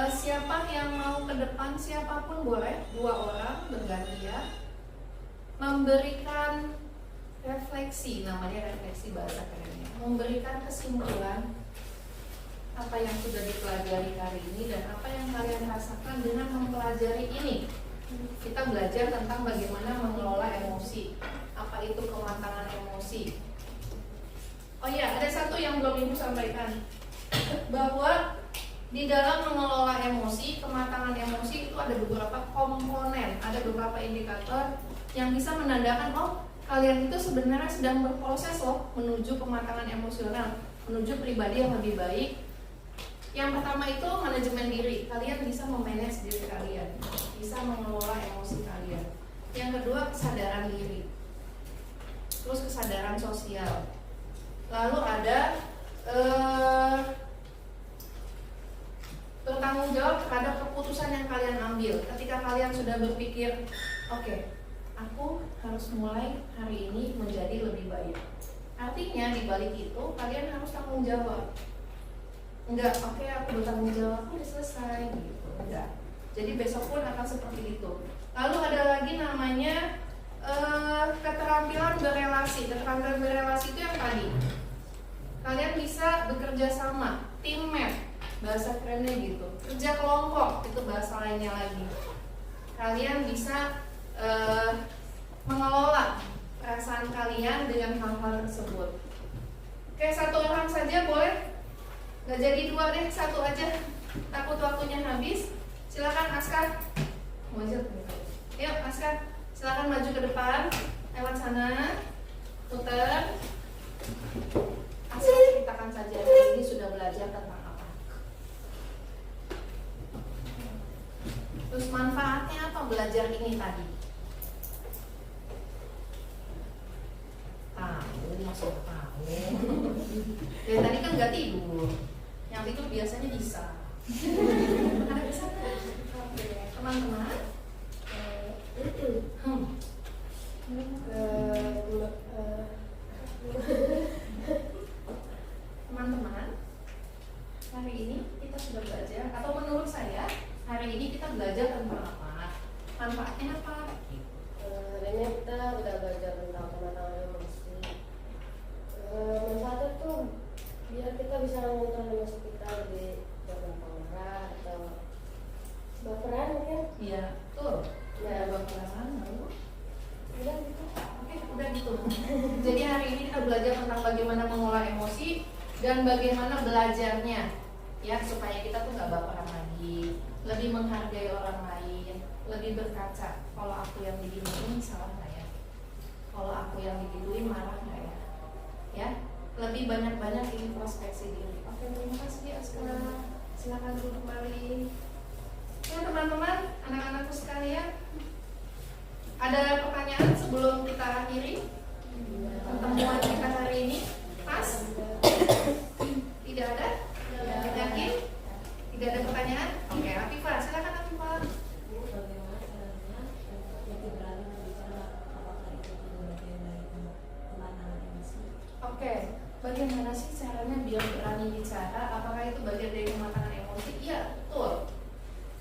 Siapa yang mau ke depan, siapapun boleh, 2 orang bergantian memberikan refleksi, namanya refleksi bahasa kerennya, memberikan kesimpulan apa yang sudah dipelajari hari ini dan apa yang kalian rasakan dengan mempelajari ini. Kita belajar tentang bagaimana mengelola emosi, apa itu kematangan emosi. Oh iya, ada satu yang belum Ibu sampaikan, bahwa di dalam mengelola emosi, kematangan emosi itu ada beberapa komponen, ada beberapa indikator yang bisa menandakan, oh kalian itu sebenarnya sedang berproses loh menuju kematangan emosional, menuju pribadi yang lebih baik. Yang pertama itu manajemen diri, kalian bisa memanage diri kalian, bisa mengelola emosi kalian. Yang kedua kesadaran diri, terus kesadaran sosial. Lalu ada bertanggung jawab terhadap keputusan yang kalian ambil. Ketika kalian sudah berpikir, oke, aku harus mulai hari ini menjadi lebih baik. Artinya di balik itu kalian harus tanggung jawab. Enggak, oke, aku bertanggung jawab, aku udah selesai gitu. Enggak. Jadi besok pun akan seperti itu. Lalu ada lagi namanya keterampilan berelasi. Keterampilan berelasi itu yang tadi. Kalian bisa bekerja sama, teamwork, bahasa kerennya gitu. Kerja kelompok, itu bahasa lainnya lagi. Kalian bisa mengelola perasaan kalian dengan hal-hal tersebut. Oke, 1 orang saja boleh? Gak jadi 2 deh, 1 aja. Takut waktunya habis. Silakan Askar. Yuk Askar, silakan maju ke depan. Lewat sana. Putar. Askar ceritakan saja hari ini sudah belajar tentang apa. Terus manfaatnya apa belajar ini tadi? Masuk tahu. Dari tadi kan nggak tidur. Yang tidur biasanya bisa. Ada bisa teman-teman. Teman-teman, hari ini sudah belajar, atau menurut saya hari ini kita belajar tentang apa? Manfaatnya apa? Hari ini kita udah belajar tentang penataan emosi. Manfaatnya tuh biar kita bisa mengontrol emosi kita lebih gampang marah atau baperan mungkin. Iya, betul. Ya. Ada baperan lalu. Udah gitu. Oke, udah gitu. Jadi hari ini kita belajar tentang bagaimana mengolah emosi dan bagaimana belajarnya, ya, supaya kita tuh nggak baperan lagi, lebih menghargai orang lain, lebih berkaca. Kalau aku yang digituin salah nggak ya? Kalau aku yang digituin marah nggak ya? Ya, lebih banyak-banyak introspeksi diri. Oke, terima kasih Aska. Silakan duduk kembali. Ya teman-teman, anak-anakku sekalian, ada pertanyaan sebelum kita akhiri pertemuan kita hari ini? Pas? Tidak ada? Yakin? Tidak ada pertanyaan? Oke, Afifah, silakan Afifah. Bagaimana caranya lebih berani berbicara, apakah itu juga bagian dari pematangan emosi? Oke, bagaimana sih caranya biar berani bicara? Apakah itu bagian dari pematangan emosi? Iya, betul.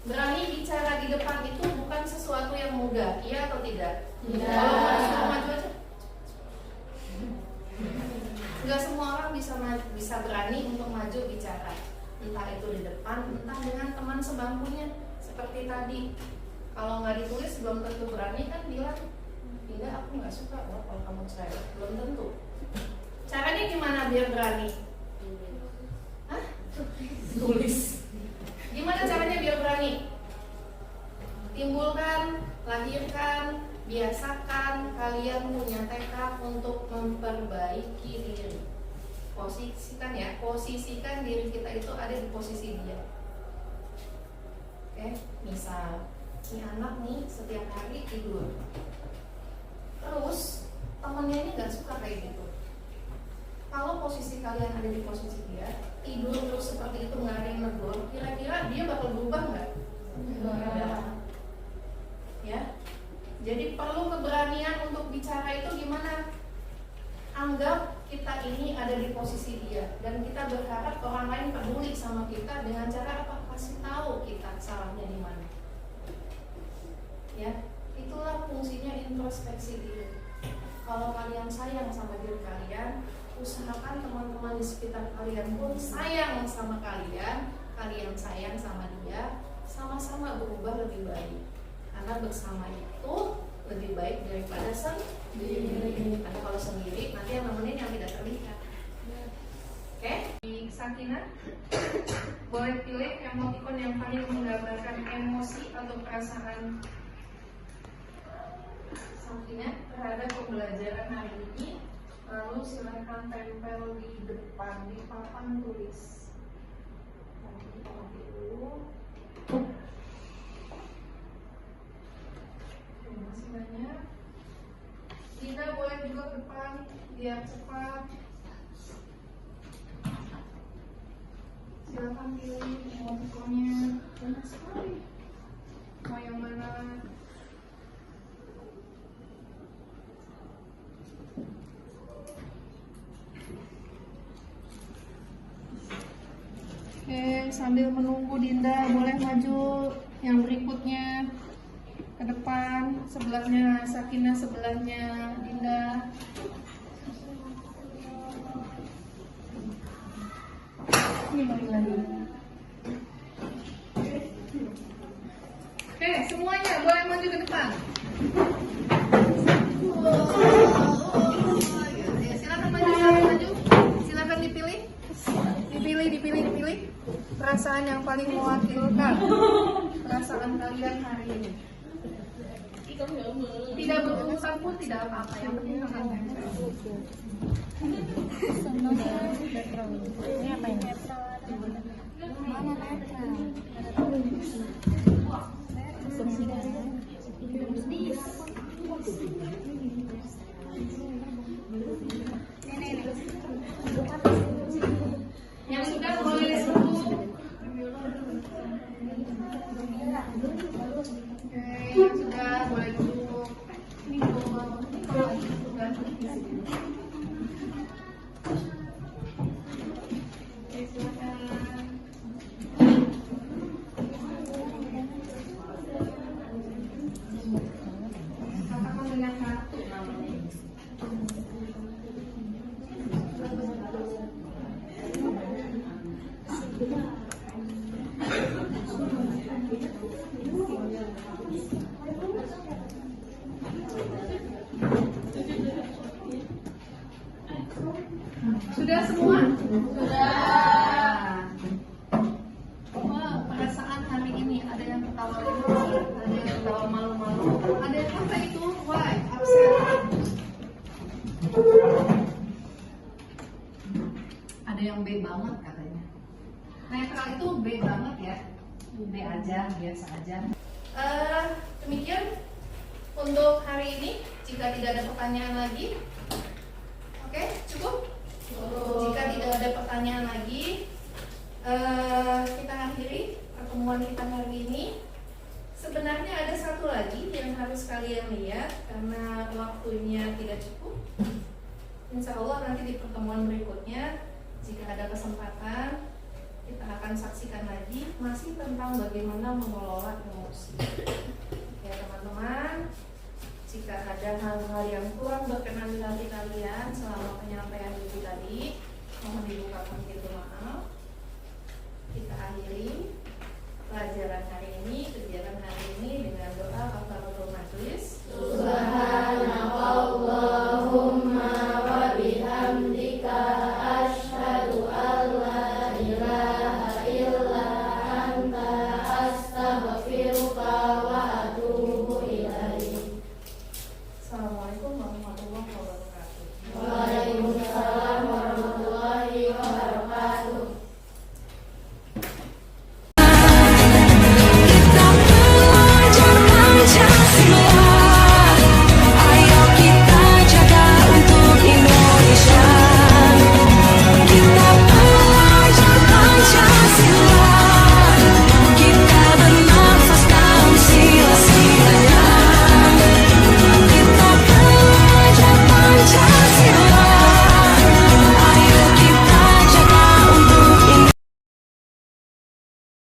Berani bicara di depan itu bukan sesuatu yang mudah, iya atau tidak? Tidak. Kalau mau disuruh maju aja. Nggak semua orang bisa berani untuk maju bicara, entah itu di depan, entah dengan teman sebangkunya. Seperti tadi, kalau nggak ditulis belum tentu berani kan bilang, tidak, aku nggak suka loh kalau kamu cerewet, belum tentu. Caranya gimana biar berani? Hah? Tulis. Gimana caranya biar berani? Timbulkan, lahirkan, biasakan kalian punya tekad untuk memperbaiki diri. Posisikan diri kita itu ada di posisi dia. Oke, misal si anak nih setiap hari tidur, terus temennya ini nggak suka kayak gitu. Kalau posisi kalian ada di posisi dia, tidur terus seperti itu nggak ada yang negur, kira-kira dia bakal berubah nggak? Ya, jadi perlu keberanian untuk bicara itu gimana? Anggap kita ini ada di posisi dia dan kita berharap orang lain peduli sama kita dengan cara apa? Kasih tahu kita salahnya di mana. Ya, itulah fungsinya introspeksi diri. Kalau kalian sayang sama diri kalian, usahakan teman-teman di sekitar kalian pun sayang sama kalian, kalian sayang sama dia, sama-sama berubah lebih baik. Karena bersama itu lebih baik daripada sendiri. Karena kalau sendiri nanti yang nemenin yang tidak terlihat. Oke? Sakinah, boleh pilih emoticon yang paling menggambarkan emosi atau perasaan Sakinah terhadap pembelajaran hari ini. Lalu silakan tempel di depan di papan tulis. Nanti kita mati dulu. Terima kasih banyak. Tidak boleh juga ke depan biar cepat. Silakan pilih emoticonnya. Banyak sekali. Mau yang mana? Oke, sambil menunggu Dinda boleh maju yang berikutnya ke depan, sebelahnya Sakinah, sebelahnya Dinda. Ini lagi. Oke, semuanya boleh maju ke depan. Silakan maju. Silakan dipilih. Dipilih. Perasaan yang paling mewakilkan perasaan kalian hari ini. Tidak berurusan pun tidak apa-apa, yang penting akan nempel. Ini apa ini? Mana netral? Yang sudah boleh duduk. Oke, yang sudah boleh duduk. Ini kalau sudah. Oke, silakan. Sudah semua? Sudah. Perasaan hari ini ada yang ketawa emosi, ada yang ketawa malu-malu, ada yang apa itu? Why? Upset. Ada yang B banget katanya. Netral itu B banget ya. B aja, biasa aja. Demikian untuk hari ini. Jika tidak ada pertanyaan lagi, oke, cukup? Jika tidak ada pertanyaan lagi, kita akhiri pertemuan kita hari ini. Sebenarnya ada satu lagi yang harus kalian lihat karena waktunya tidak cukup. Insya Allah nanti di pertemuan berikutnya, jika ada kesempatan, kita akan saksikan lagi masih tentang bagaimana mengelola emosi. Ya teman-teman, jika ada hal-hal yang kurang berkenan di hati kalian selama penyampaian ibu tadi, mohon dibukakan pintu maaf.